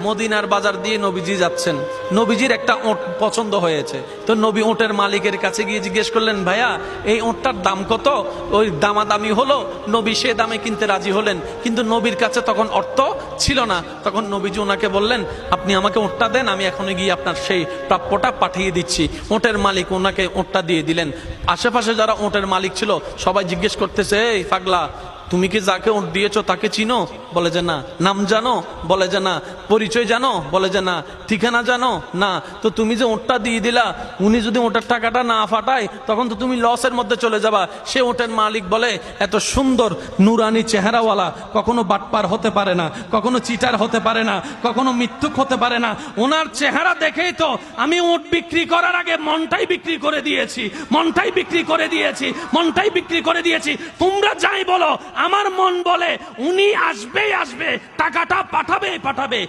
মদিনার বাজার দিয়ে নবীজি যাচ্ছেন, নবীজির একটা ওট পছন্দ হয়েছে। তো নবী ওটের মালিকের কাছে গিয়ে জিজ্ঞেস করলেন, ভাইয়া এই ওটটার দাম কত? ওই দামাদামি হলো, নবী সে দামে কিনতে রাজি হলেন, কিন্তু নবীর কাছে তখন অর্থ ছিল না। তখন নবীজি ওনাকে বললেন, আপনি আমাকে ওটটা দেন, আমি এখনই গিয়ে আপনার সেই প্রাপ্যটা পাঠিয়ে দিচ্ছি। ওটের মালিক ওনাকে ওটটা দিয়ে দিলেন। আশেপাশে যারা ওটের মালিক ছিল সবাই জিজ্ঞেস করতেছে, এই পাগলা, তুমি কি যাকে ওট দিয়েছো তাকে চিনো? বলে যে না। নাম জানো? বলে যে না। পরিচয় জানো? বলে যে না। ঠিকানা জানো? না। তো তুমি যে ওটটা দিয়ে দিলা, উনি যদি ওটার টাকাটা না ফাটায় তখন তো তুমি লসের মধ্যে চলে যাবা। সে ওটের মালিক বলে, এত সুন্দর নুরানি চেহারাওয়ালা কখনো বাটপার হতে পারে না, কখনো চিটার হতে পারে না, কখনো মিথ্যুক হতে পারে না। ওনার চেহারা দেখেই তো আমি ওট বিক্রি করার আগে মনটাই বিক্রি করে দিয়েছি, মনটাই বিক্রি করে দিয়েছি, মনটাই বিক্রি করে দিয়েছি। তোমরা যাই বলো, আমার মন বলে উনি আসবেই আসবে, টাকাটা পাঠাবেই পাঠাবে।